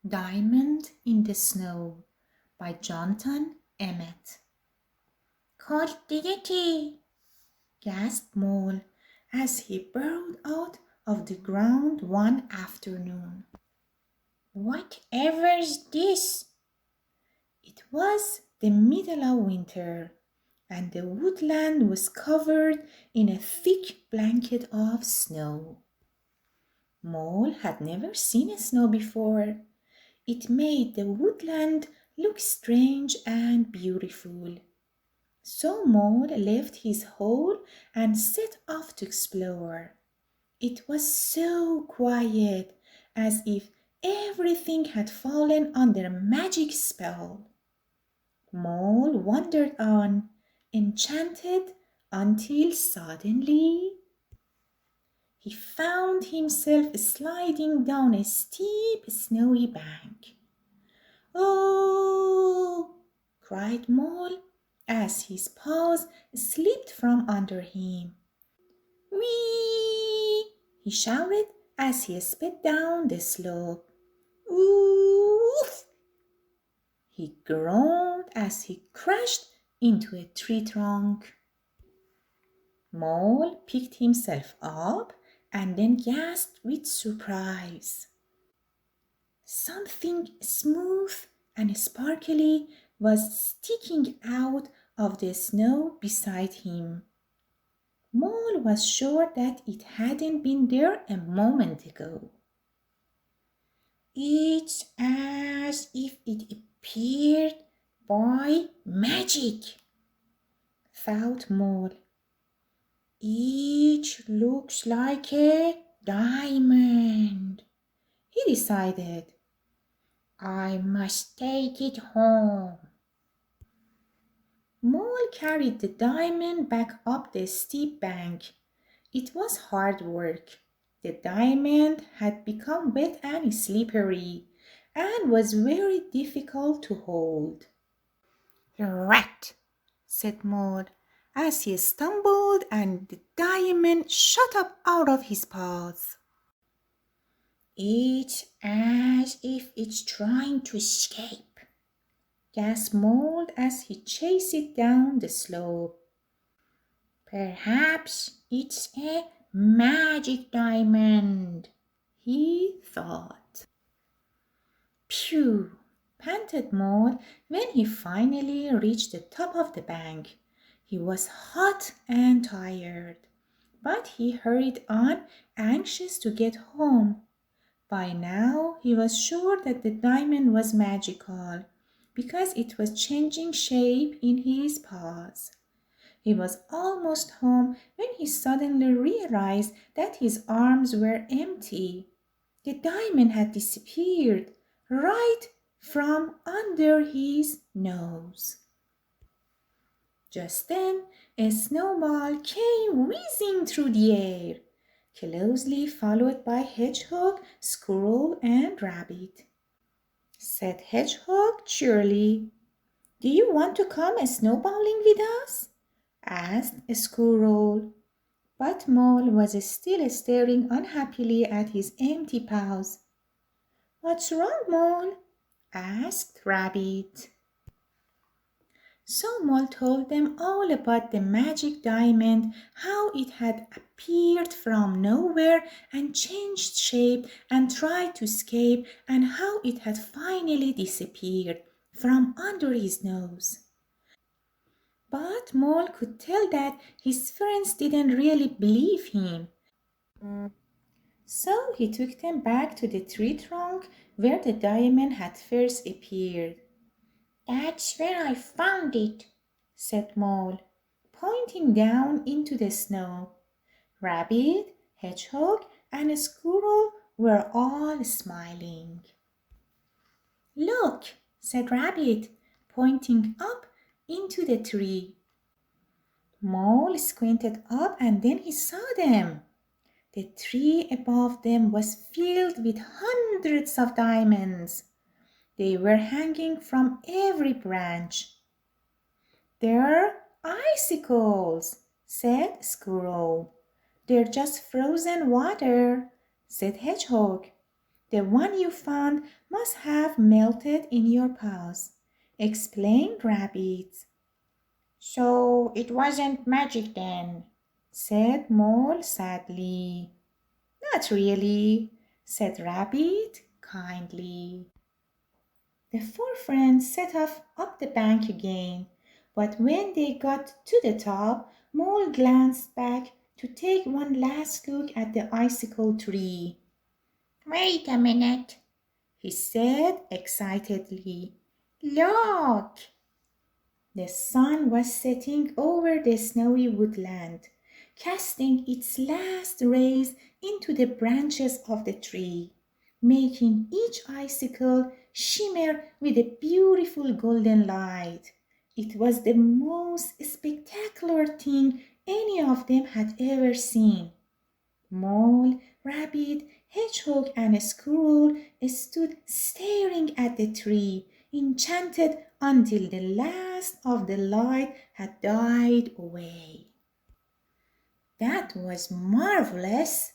Diamond in the Snow by Jonathan Emmett. "Cold diggity!" gasped Mole as he burrowed out of the ground one afternoon. "Whatever's this?" It was the middle of winter, and the woodland was covered in a thick blanket of snow. Mole had never seen snow before. It made the woodland look strange and beautiful. So Mole left his hole and set off to explore. It was so quiet, as if everything had fallen under a magic spell. Mole wandered on, enchanted, until suddenly he found himself sliding down a steep, snowy bank. "Oh!" cried Mole as his paws slipped from under him. "Whee!" he shouted as he sped down the slope. "Oof!" he groaned as he crashed into a tree trunk. Mole picked himself up and then gasped with surprise. Something smooth and sparkly was sticking out of the snow beside him. Mole was sure that it hadn't been there a moment ago. "It's as if it appeared by magic," thought Mole. "It looks like a diamond," he decided. "I must take it home." Mole carried the diamond back up the steep bank. It was hard work. The diamond had become wet and slippery, and was very difficult to hold. "Rat!" said Mole, as he stumbled and the diamond shot up out of his paws. "It's as if it's trying to escape," gasped Mole as he chased it down the slope. "Perhaps it's a magic diamond," he thought. "Phew!" panted Mole when he finally reached the top of the bank. He was hot and tired, but he hurried on, anxious to get home. By now he was sure that the diamond was magical, because it was changing shape in his paws. He was almost home when he suddenly realized that his arms were empty. The diamond had disappeared right from under his nose. Just then a snowball came whizzing through the air, closely followed by Hedgehog, Squirrel, and Rabbit. Said Hedgehog cheerily, "Do you want to come snowballing with us?" asked Squirrel. But Mole was still staring unhappily at his empty paws. "What's wrong, Mole?" asked Rabbit. So Mole told them all about the magic diamond, how it had appeared from nowhere and changed shape and tried to escape, and how it had finally disappeared from under his nose. But Mole could tell that his friends didn't really believe him. So he took them back to the tree trunk where the diamond had first appeared. "That's where I found it," said Mole, pointing down into the snow. Rabbit, Hedgehog, and Squirrel were all smiling. "Look," said Rabbit, pointing up into the tree. Mole squinted up and then he saw them. The tree above them was filled with hundreds of diamonds. They were hanging from every branch. "They're icicles," said Squirrel. "They're just frozen water," said Hedgehog. The one you found must have melted in your paws, explained Rabbit. So it wasn't magic then, said Mole sadly. Not really, said Rabbit kindly. The four friends set off up the bank again, but when they got to the top, Mole glanced back to take one last look at the icicle tree. Wait a minute, he said excitedly. Look! The sun was setting over the snowy woodland, casting its last rays into the branches of the tree, making each icicle shimmer with a beautiful golden light. It was the most spectacular thing any of them had ever seen. Mole, Rabbit, Hedgehog, and Squirrel stood staring at the tree, enchanted until the last of the light had died away. That was marvelous,